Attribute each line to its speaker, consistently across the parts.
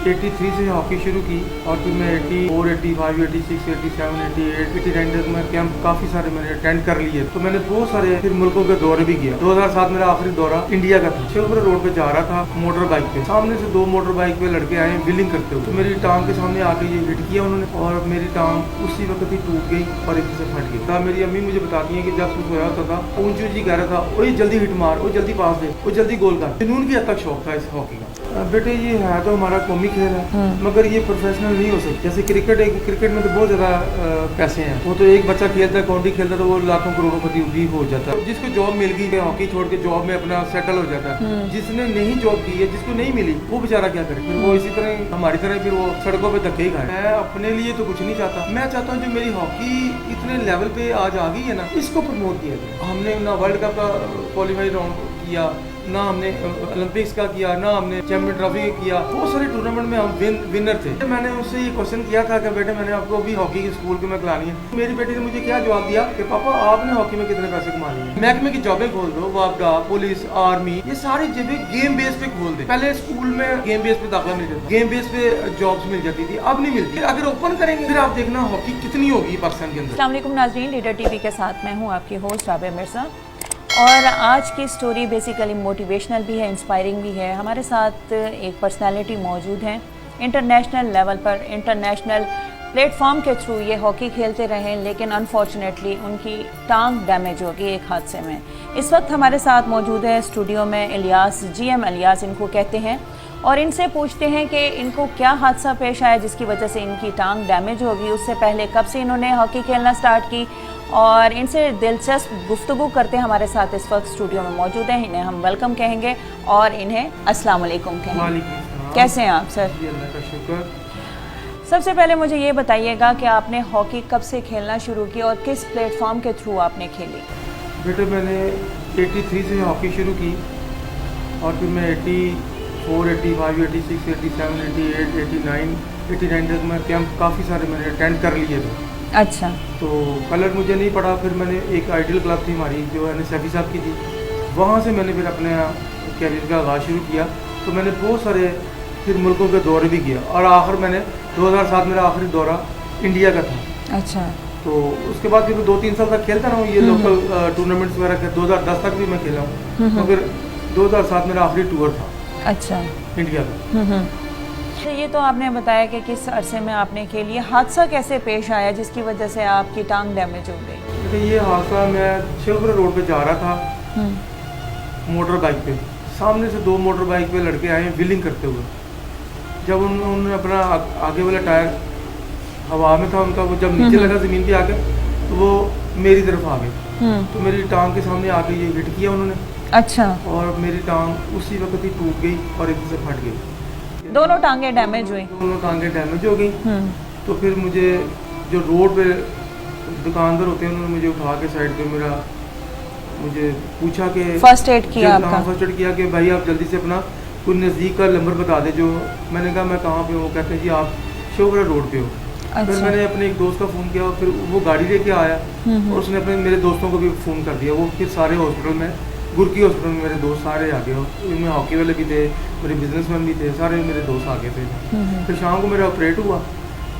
Speaker 1: 83 से हॉकी शुरू की और फिर मैं 84, 85, 86, 87, 88, 89 तक मैं कैंप काफ़ी सारे मैंने अटेंड कर लिए। तो मैंने बहुत सारे फिर मुल्कों के दौरे भी किया। 2007 मेरा आखिरी दौरा इंडिया का था। शिवपुरा रोड पे जा रहा था मोटर बाइक पे, सामने से 2 मोटर बाइक पे लड़के आए व्हीलिंग करते हुए। तो मेरी टांग के सामने आके ये हिट किया उन्होंने और मेरी टांग उसी वक्त ही टूट गई और एक से फट गई। मेरी अम्मी मुझे बताती है कि जब कुछ होया होता था ऊंची जी कह रहा था, ओए जल्दी हिट मार, वो जल्दी पास दे, वो जल्दी गोल कर। जुनून की हद तक शौक था इस हॉकी का। बेटे ये है तो हमारा कौमी खेल है मगर ये प्रोफेशनल नहीं हो सकता। जैसे क्रिकेट में तो बहुत ज्यादा पैसे हैं। वो तो एक बच्चा खेलता है, काउंटी खेलता है तो वो लाखों करोड़ोंपति भी हो जाता है। जिसको जॉब मिल गई हॉकी छोड़ के जॉब में अपना सेटल हो जाता है। जिसने नहीं जॉब की है, जिसको नहीं मिली, वो बेचारा क्या करे? फिर वो इसी तरह हमारी तरह फिर वो सड़कों पे धक्के ही खाए। मैं अपने लिए तो कुछ नहीं चाहता। मैं चाहता हूँ जो मेरी हॉकी इतने लेवल पे आज आ गई है ना, इसको प्रमोट किया जाए। हमने ना वर्ल्ड कप का क्वालिफाई राउंड किया, ना हमने ओलंपिक्स का किया, ना हमने चैंपियन ट्रॉफी किया। बहुत सारे टूर्नामेंट में हम विनर थे। मैंने उससे ये क्वेश्चन किया था कि बेटे मैंने आपको अभी हॉकी की स्कूल की मैं खिलानी है। मेरी बेटी ने मुझे क्या जवाब दिया कि पापा आपने हॉकी में कितने पैसे कमा लिए? महकमे की जॉबें खोल दो, वापडा, पुलिस, आर्मी, ये सारी जगह गेम बेस पे खोल दे। पहले स्कूल में गेम बेस पे दाखिला मिल जाता, गेम बेस पे जॉब्स मिल जाती थी, अब नहीं मिलती। अगर ओपन करेंगे फिर आप देखना हॉकी कितनी होगी पाकिस्तान के अंदर।
Speaker 2: अस्सलाम वालेकुम नाज़रीन, लीडर टीवी के साथ मैं हूँ आपकी होस्ट राबिया मिर्ज़ा। और आज की स्टोरी बेसिकली मोटिवेशनल भी है, इंस्पायरिंग भी है। हमारे साथ एक पर्सनालिटी मौजूद हैं, इंटरनेशनल लेवल पर, इंटरनेशनल प्लेटफॉर्म के थ्रू ये हॉकी खेलते रहे, लेकिन अनफॉर्चुनेटली उनकी टांग डैमेज हो गई एक हादसे में। इस वक्त हमारे साथ मौजूद है स्टूडियो में इलियास, GM इलियास इनको कहते हैं, और इनसे पूछते हैं कि इनको क्या हादसा पेश आया जिसकी वजह से इनकी टांग डैमेज हो गई। उससे पहले कब से इन्होंने हॉकी खेलना स्टार्ट की, और इनसे दिलचस्प गुफ्तगू करते हमारे साथ इस वक्त स्टूडियो में मौजूद हैं। इन्हें हम वेलकम कहेंगे और इन्हें अस्सलाम वालेकुम कहेंगे। कैसे हैं आप सर?
Speaker 1: अल्लाह का शुक्र।
Speaker 2: सबसे पहले मुझे ये बताइएगा कि आपने हॉकी कब से खेलना शुरू की और किस प्लेटफॉर्म के थ्रू आपने खेली?
Speaker 1: बेटे मैंने 83 से हॉकी शुरू की और फिर मैं 84, 85, 86, 87, 88, 89 तक मैं कैंप काफ़ी सारे मैंने अटेंड कर लिए थे।
Speaker 2: अच्छा।
Speaker 1: तो कलर मुझे नहीं पड़ा। फिर मैंने एक आइडियल क्लब थी हमारी जो सैफी साहब की थी, वहाँ से मैंने फिर अपने कैरियर का आगाज़ शुरू किया। तो मैंने बहुत सारे फिर मुल्कों के दौरे भी किया और आखिर मैंने 2007 मेरा आखिरी दौरा इंडिया का था।
Speaker 2: अच्छा।
Speaker 1: तो उसके बाद फिर 2-3 साल तक खेलता रहा हूँ ये लोकल टूर्नामेंट्स वगैरह। 2010 तक भी मैं खेला हूँ। तो फिर 2007 मेरा आखिरी टूर था।
Speaker 2: अच्छा।
Speaker 1: इंडिया का।
Speaker 2: तो ये तो आपने बताया कि किस अरसे में आपने खेली, हादसा कैसे पेश आया जिसकी वजह से आपकी टांग डैमेज हो गई?
Speaker 1: तो ये हादसा, मैं शिवपुरा रोड पे जा रहा था मोटर बाइक पे, सामने से 2 मोटर बाइक पे लड़के आए व्हीलिंग करते हुए। जब उन्होंने अपना आगे वाला टायर हवा में था उनका, वो जब नीचे लगा ज़मीन पे आके तो वो मेरी तरफ आ गए। तो मेरी टांग के सामने आके ये हिट किया उन्होंने। अच्छा। और मेरी टांग उसी वक्त ही टूट गई और एक से फट गई।
Speaker 2: दोनों टांगे डैमेज हुई?
Speaker 1: दोनों टांगे डैमेज हो गई। तो फिर मुझे जो रोड पे दुकानदार होते हैं उन्होंने मुझे उठा के साइड पे मुझे पूछा कि
Speaker 2: फर्स्ट एड किया आपका?
Speaker 1: फर्स्ट एड किया कि भाई आप जल्दी से अपना कोई नज़दीक का नंबर बता दे। जो मैंने कहा मैं कहाँ पे हूँ? कहते हैं जी आप शिवपुरा रोड पे हो। अच्छा। फिर मैंने अपने एक दोस्त का फ़ोन किया और फिर वो गाड़ी लेके आया और उसने अपने मेरे दोस्तों को भी फ़ोन कर दिया। वो फिर सारे हॉस्पिटल में, गुरकी हॉस्पिटल में मेरे दोस्त सारे आ गए। उनमें हॉकी वाले भी थे, मेरे बिजनेसमैन भी थे, सारे मेरे दोस्त आ गए थे। फिर शाम को मेरा ऑपरेट हुआ।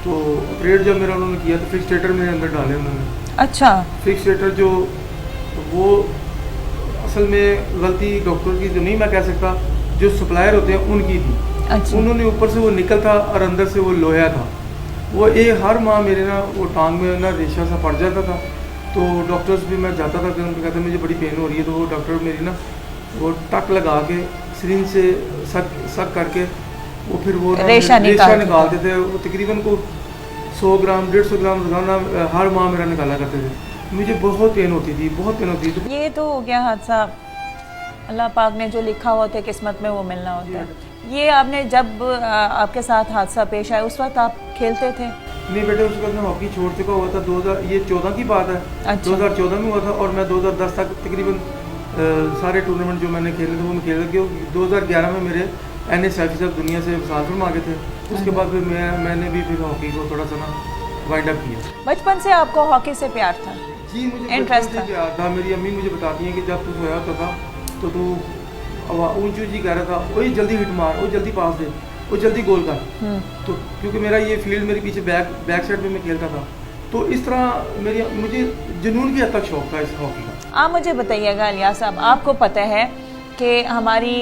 Speaker 1: तो ऑपरेट जब मेरा उन्होंने किया तो फिक्स स्टेटर मेरे अंदर डाले उन्होंने। अच्छा। फिक्स स्टेटर जो वो असल में गलती डॉक्टर की तो नहीं मैं कह सकता, जो सप्लायर होते हैं उनकी थी। अच्छा। उन्होंने ऊपर से वो निकल था और अंदर से वो लोहा था। वो हर माह मेरे ना वो टांग में ना रेशा सा पड़ जाता था। तो डॉक्टर्स भी मैं जाता था कि उनको कहते मुझे बड़ी पेन हो रही है। तो वो डॉक्टर मेरी ना वो टक लगा के सिरिंज से सक करके वो फिर वो रेशा निकालते थे। वो तकरीबन को 100 ग्राम 150 ग्राम रोजाना हर माह मेरा निकाला करते थे। मुझे बहुत पेन होती थी, बहुत पेन होती थी।
Speaker 2: ये तो हो गया हादसा, अल्लाह पाक ने जो लिखा हुआ था किस्मत में वो मिलना होता है। ये आपने जब आपके साथ हादसा पेश आया उस वक्त आप खेलते थे?
Speaker 1: नहीं बेटे, उस वक्त मैं हॉकी छोड़ चुका हुआ था। 2014 की बात है। अच्छा। 2014 में हुआ था और मैं 2010 तक तकरीबन सारे टूर्नामेंट जो मैंने खेले थे वो मैं खेल रहा क्योंकि 2011 में मेरे सैफी साहब दुनिया से विशाल फरमा गए थे। उसके बाद फिर मैंने भी फिर हॉकी को थोड़ा सा ना वाइंड अप किया।
Speaker 2: बचपन से आपको हॉकी से प्यार था?
Speaker 1: जी, मुझे इंटरेस्ट था। प्यार था। मेरी अम्मी मुझे बताती हैं कि जब तू सोया होता था तो तू ऊंची ऊंची कह रहा था, ओए जल्दी हिट मार, वो जल्दी पास दे, वो जल्दी गोल कर। तो क्योंकि मेरा ये फील्ड मेरे पीछे बैक साइड में मैं खेलता था, तो इस तरह मुझे जुनून की हद तक शौक था इस हॉकी का।
Speaker 2: आप मुझे बताइएगा इलियास साहब, आपको पता है कि हमारी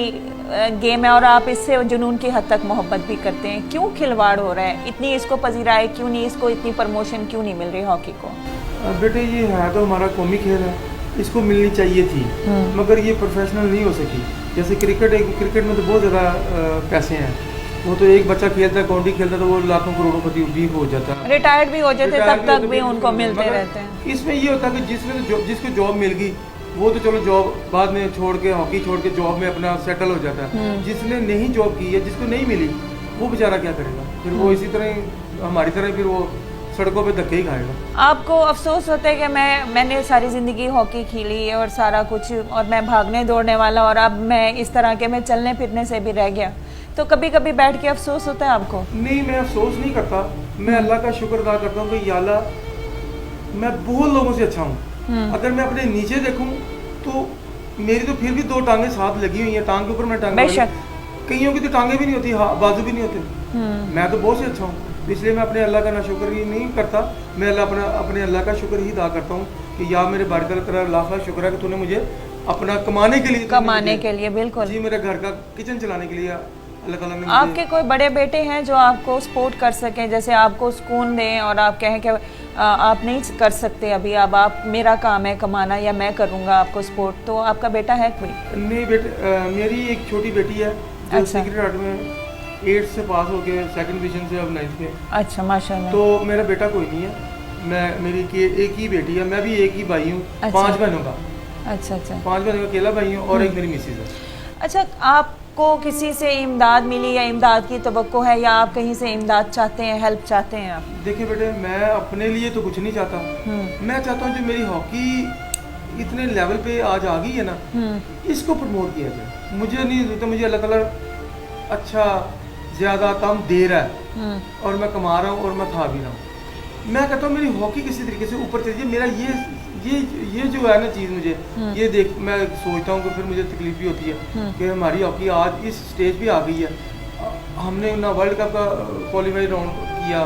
Speaker 2: गेम है और आप इससे जुनून की हद तक मोहब्बत भी करते हैं, क्यों खिलवाड़ हो रहा है? इतनी इसको पजीराई क्यों नहीं, इसको इतनी प्रमोशन क्यों नहीं मिल रही हॉकी को?
Speaker 1: बेटे ये है तो हमारा कौमी खेल है, इसको मिलनी चाहिए थी, मगर ये प्रोफेशनल नहीं हो सकी। जैसे क्रिकेट में तो बहुत ज़्यादा पैसे हैं, वो तो एक बच्चा खेलता है, काउंटी खेलता है तो वो लाखों करोड़पति भी हो जाता है,
Speaker 2: रिटायर्ड भी हो जाते तब तक भी उनको मिलते रहते हैं।
Speaker 1: इसमें ये होता है कि जिसको जॉब मिल गई वो तो चलो जॉब बाद में छोड़ के, हॉकी छोड़ के जॉब में अपना सेटल हो जाता है। जिसने नहीं जॉब की है, जिसको नहीं मिली, वो बेचारा क्या करेगा? फिर वो इसी तरह ही हमारी तरह फिर वो सड़कों पे धक्के ही खाएगा।
Speaker 2: आपको अफसोस होता है कि मैंने सारी ज़िंदगी हॉकी खेली है और सारा कुछ, और मैं भागने दौड़ने वाला, और अब मैं इस तरह के मैं चलने फिरने से भी रह गया, तो कभी कभी बैठ के अफसोस होता है आपको?
Speaker 1: नहीं, मैं अफसोस नहीं करता, मैं अल्लाह का शुक्र अदा करता हूँ कि या अल्लाह मैं बहुत लोगों से अच्छा हूँ। अगर मैं अपने नीचे देखूँ तो मेरी तो फिर भी 2 टांगे साथ लगी हुई हैं, टांग के ऊपर मैं टांग, कईयों की तो टांगे भी नहीं होती, बाजू भी नहीं होते। मैं तो बहुत से अच्छा हूँ, इसलिए मैं अपने अल्लाह का नाशुक्र ही नहीं करता, मैं अपने अल्लाह का शुक्र ही अदा करता हूँ कि या मेरे बारी तरह लाख शुक्र है कि तूने मुझे अपना कमाने के लिए
Speaker 2: बिल्कुल
Speaker 1: जी, मेरे घर का किचन चलाने के लिए अल्लाह ताला ने।
Speaker 2: आपके कोई बड़े बेटे हैं जो आपको सपोर्ट कर सकें, जैसे आपको सुकून दें और आप कहें कि आप नहीं कर सकते अभी, अब आप, मेरा काम है कमाना या मैं करूँगा आपको सपोर्ट, तो आपका बेटा है कोई?
Speaker 1: नहीं बेटे, मेरी एक छोटी बेटी है जो सीक्रेट आर्ट में 8th से पास हो गए, 2nd डिवीजन से अब 9th में।
Speaker 2: अच्छा, माशाल्लाह।
Speaker 1: तो मेरा बेटा कोई नहीं है, मेरी एक ही बेटी है, मैं भी एक ही भाई हूँ। 5 बहनों का।
Speaker 2: अच्छा।
Speaker 1: 5 बहनों का अकेला भाई हूँ और एक मेरी मिसेज है।
Speaker 2: अच्छा, आपको किसी से इमदाद मिली या इमदाद की तवक्को है, या आप कहीं से इमदाद चाहते हैं, हेल्प चाहते हैं आप?
Speaker 1: देखिए बेटे, मैं अपने लिए तो कुछ नहीं चाहता, मैं चाहता हूँ जो मेरी हॉकी इतने लेवल पे आज आ गई है ना, इसको प्रमोट किया जाए। मुझे नहीं तो मुझे अल्लाह ताला अच्छा ज़्यादा काम दे रहा है और मैं कमा रहा हूँ और मैं खा भी रहा हूँ। मैं कहता हूँ मेरी हॉकी किसी तरीके से ऊपर चली जाए। मेरा ये जो है ना चीज़, मुझे ये देख, मैं सोचता हूँ कि फिर मुझे तकलीफ भी होती है कि हमारी हॉकी आज इस स्टेज पे आ गई है। हमने ना वर्ल्ड कप का क्वालिफाई राउंड किया,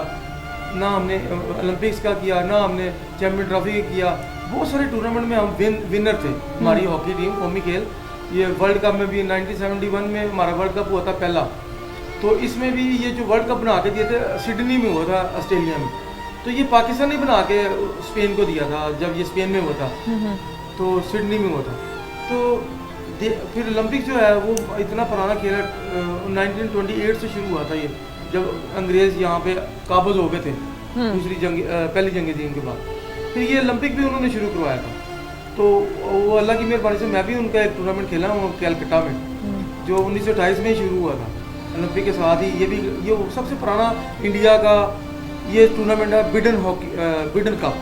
Speaker 1: ना हमने ओलंपिक्स का किया, ना हमने चैम्पियन ट्रॉफी का किया। बहुत सारे टूर्नामेंट में हम विनर थे, हमारी हॉकी टीम कौमी खेल। ये वर्ल्ड कप में भी 1971 में हमारा वर्ल्ड कप हुआ था पहला, तो इसमें भी ये जो वर्ल्ड कप बना के दिए थे सिडनी में हुआ था, ऑस्ट्रेलिया में। तो ये पाकिस्तान ने बना के स्पेन को दिया था, जब ये स्पेन में हुआ था तो सिडनी में हुआ था। तो फिर ओलंपिक जो है वो इतना पुराना खेल है, 1928 से शुरू हुआ था ये, जब अंग्रेज़ यहाँ पे काबज हो गए थे पहली जंग जीन के बाद। फिर ये ओलंपिक भी उन्होंने शुरू करवाया था। तो वो अल्लाह की मेहरबानी से मैं भी उनका एक टूर्नामेंट खेला हूँ कैलकटा में, जो 1928 में ही शुरू हुआ था। ओलंपिक के साथ ही ये सबसे पुराना इंडिया का ये टूर्नामेंट है, बिडन कप।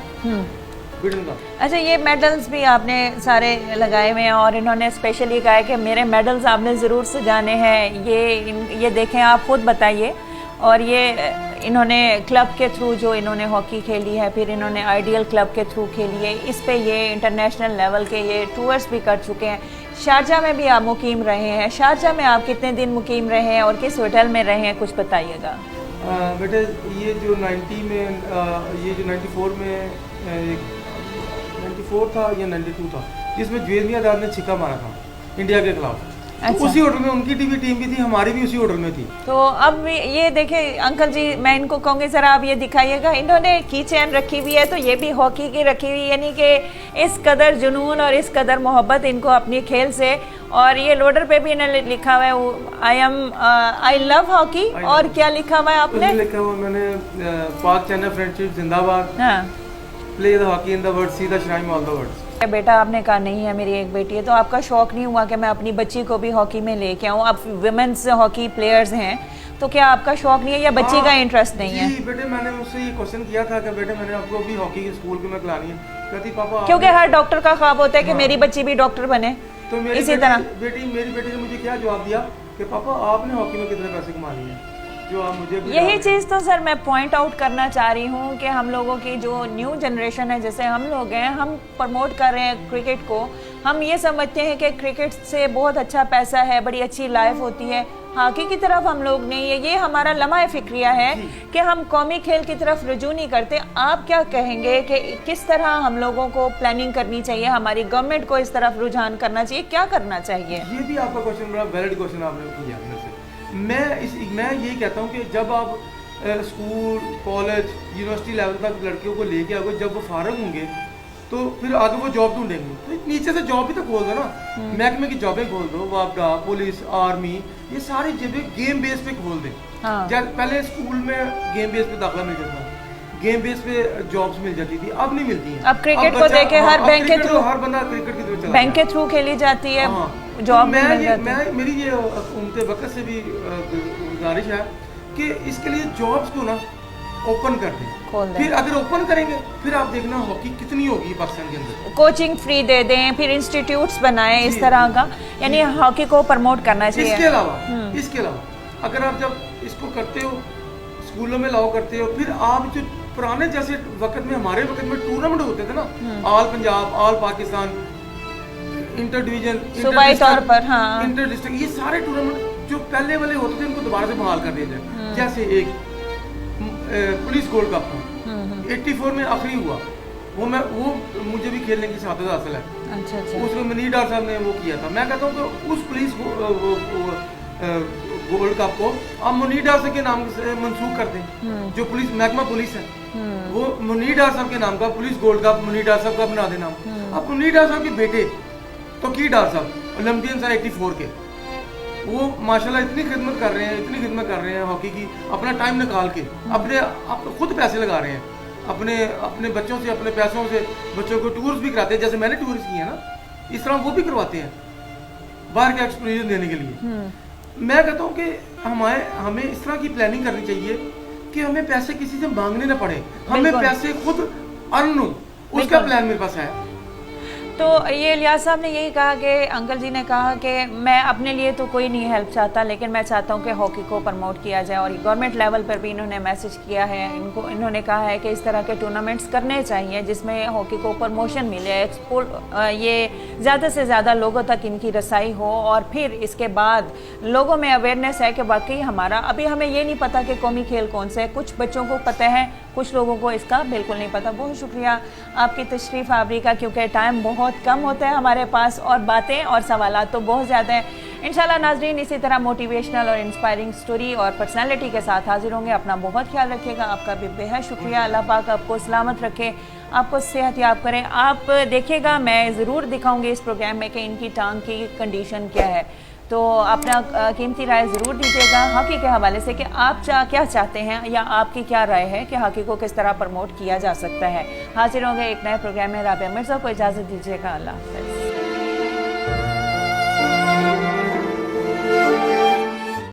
Speaker 2: अच्छा, ये मेडल्स भी आपने सारे लगाए हुए हैं और इन्होंने स्पेशली कहा है कि मेरे मेडल्स आपने ज़रूर सजाने हैं। ये देखें, आप खुद बताइए। और ये इन्होंने क्लब के थ्रू जो इन्होंने हॉकी खेली है, फिर इन्होंने आइडियल क्लब के थ्रू खेली है, इस पे ये इंटरनेशनल लेवल के ये टूर्स भी कर चुके हैं। शारजा में भी आप मुकीम रहे हैं, शारजा में आप कितने दिन मुकीम रहे हैं और किस होटल में रहे हैं, कुछ बताइएगा।
Speaker 1: बेटे, ये जो 90 में ये जो 94 में 94 था या 92 था, जिसमें जुवेद मियां दाद ने छिक्का मारा था इंडिया के खिलाफ। अच्छा। तो उसी होटल में उनकी टीम भी थी, हमारी भी उसी होटल में थी।
Speaker 2: तो अब ये देखें अंकल जी, मैं इनको कहूँगी ज़रा आप ये दिखाइएगा, इन्होंने की चैन रखी हुई है, तो ये भी हॉकी की रखी हुई, यानी कि इस कदर जुनून और इस कदर मोहब्बत इनको अपनी खेल से। और ये लोडर पे भी इन्होंने लिखा हुआ है आई लव हॉकी। और क्या लिखा हुआ है आपने?
Speaker 1: लिखा हुआ मैंने पाक चाइना फ्रेंडशिप जिंदाबाद, play the hockey in the world, see the shrine all the world.
Speaker 2: बेटा आपने कहा नहीं है, मेरी एक बेटी है, तो आपका शौक नहीं हुआ कि मैं अपनी बच्ची को भी हॉकी में लेके आऊँ? आप वुमेन्स हॉकी प्लेयर्स हैं, तो क्या आपका शौक नहीं है या बच्ची का इंटरेस्ट नहीं है?
Speaker 1: जी बेटे, मैंने उससे ये क्वेश्चन किया था कि बेटे मैंने आपको भी हॉकी के स्कूल में खिलानी है। कहती पापा,
Speaker 2: क्योंकि हर डॉक्टर का ख्वाब होता है कि मेरी बच्ची भी डॉक्टर बने।
Speaker 1: तो इसी तरह मेरी बेटी ने मुझे क्या जवाब दिया कि पापा आपने हॉकी में कितने पैसे कमा लिए हैं, जो आप मुझे।
Speaker 2: यही चीज़ तो सर मैं पॉइंट आउट करना चाह रही हूँ कि हम लोगों की जो न्यू जनरेशन है, जैसे हम लोग हैं, हम प्रमोट कर रहे हैं क्रिकेट को। हम ये समझते हैं कि क्रिकेट से बहुत अच्छा पैसा है, बड़ी अच्छी लाइफ होती है। हॉकी की तरफ हम लोग नहीं है, ये हमारा लम्हा फिक्रिया है कि हम कौमी खेल की तरफ रुजू नहीं करते। आप क्या कहेंगे कि किस तरह हम लोगों को प्लानिंग करनी चाहिए, हमारी गवर्नमेंट को इस तरफ रुझान करना चाहिए, क्या करना चाहिए?
Speaker 1: ये भी आपका क्वेश्चन बड़ा वैलिड क्वेश्चन आपने किया मेरे से। मैं यही कहता हूँ कि जब आप स्कूल, कॉलेज, यूनिवर्सिटी लेवल तक लड़कियों को लेके आओगे, जब वो फारग होंगे तो फिर आगे वो जॉब ढूंढेंगे, तो नीचे से जॉब भी तो खोल दो ना, महकमे की जॉबें खोल दो, वापडा, पुलिस, आर्मी, ये सारी जगह गेम बेस पे खोल दें।
Speaker 2: हाँ।
Speaker 1: जब पहले स्कूल में गेम बेस पे दाखिला मिल जाता, गेम बेस पे जॉब्स मिल जाती थी, अब नहीं मिलती हैं।
Speaker 2: अब क्रिकेट को देखे हर बैंक के थ्रू,
Speaker 1: हर बंदा क्रिकेट की तरफ चला
Speaker 2: बैंक के थ्रू खेली जाती है, जॉब मिल जाती है।
Speaker 1: मेरी ये हुकूमत वक्त से भी गुजारिश है कि इसके लिए जॉब्स को ना ओपन कर दें, फिर अगर ओपन करेंगे फिर आप देखना हॉकी कितनी होगी पाकिस्तान के अंदर।
Speaker 2: कोचिंग फ्री दे दें, फिर इंस्टीट्यूट्स बनाएं इस तरह का, यानी हॉकी को प्रमोट करना चाहिए।
Speaker 1: इसके अलावा अगर आप जब इसको करते हो, स्कूलों में लाओ करते हो, फिर आप जो पुराने जैसे वक्त में, हमारे वक्त में टूर्नामेंट होते थे ना, all Punjab, all Pakistan, inter division,
Speaker 2: सूबाई तौर पर, हाँ,
Speaker 1: इंटर डिस्ट्रिक्ट, ये सारे टूर्नामेंट जो पहले वाले होते थे उनको दोबारा से बहाल कर दिया जाए। जैसे एक पुलिस गोल्ड कप 84 में आखिरी हुआ, वो मुझे भी खेलने की सादत हासिल है। अच्छा। उसमें मनीर डार साहब ने वो किया था। मैं कहता हूँ कि उस पुलिस गोल्ड कप को आप मुनीर डार साहब के नाम से मंसूख कर दें, जो पुलिस महकमा पुलिस है, वो मुनीर डार साहब के नाम का पुलिस गोल्ड कप मुनीर डार साहब का बना देना। अब मुनीर डार साहब के बेटे तो की डार साहब ओलंपियन सर 84 के, वो माशाल्लाह इतनी खिदमत कर रहे हैं हॉकी की, अपना टाइम निकाल के अपने खुद पैसे लगा रहे हैं, अपने बच्चों से, अपने पैसों से बच्चों को टूर्स भी कराते हैं, जैसे मैंने टूर्स किए हैं ना, इस तरह वो भी करवाते हैं बाहर का एक्सपोजर देने के लिए। मैं कहता हूँ कि हमें इस तरह की प्लानिंग करनी चाहिए कि हमें पैसे किसी से मांगने ना पड़े, हमें पैसे खुद अर्न हो, उसका प्लान मेरे पास है।
Speaker 2: तो ये लियाज साहब ने यही कहा कि अंकल जी ने कहा कि मैं अपने लिए तो कोई नहीं हेल्प चाहता, लेकिन मैं चाहता हूँ कि हॉकी को प्रमोट किया जाए, और गवर्नमेंट लेवल पर भी इन्होंने मैसेज किया है, इन्होंने कहा है कि इस तरह के टूर्नामेंट्स करने चाहिए जिसमें हॉकी को प्रमोशन मिले, एक्सपोर्ट, ये ज़्यादा से ज़्यादा लोगों तक इनकी रसाई हो, और फिर इसके बाद लोगों में अवेयरनेस है कि वाकई हमारा, अभी हमें ये नहीं पता कि कौमी खेल कौन से है, कुछ बच्चों को पता है, कुछ लोगों को इसका बिल्कुल नहीं पता। बहुत शुक्रिया आपकी तशरीफ़ आवरी का, क्योंकि टाइम बहुत कम होता है हमारे पास और बातें और सवालात तो बहुत ज़्यादा हैं। इंशाल्लाह नाजरीन इसी तरह मोटिवेशनल और इंस्पायरिंग स्टोरी और पर्सनालिटी के साथ हाजिर होंगे। अपना बहुत ख्याल रखिएगा, आपका भी बेहद शुक्रिया। अल्लाह पाक आपको सलामत रखे, आपको सेहत याब करें। आप देखिएगा, मैं ज़रूर दिखाऊंगी इस प्रोग्राम में कि इनकी टांग की कंडीशन क्या है, तो अपना कीमती राय ज़रूर दीजिएगा हॉकी के हवाले से कि आप क्या चाहते हैं, या आपकी क्या राय है कि हॉकी को किस तरह प्रमोट किया जा सकता है। हाजिर होंगे एक नए प्रोग्राम में। राबिया मिर्ज़ा को इजाज़त दीजिएगा। अल्लाह हाफ़िज़।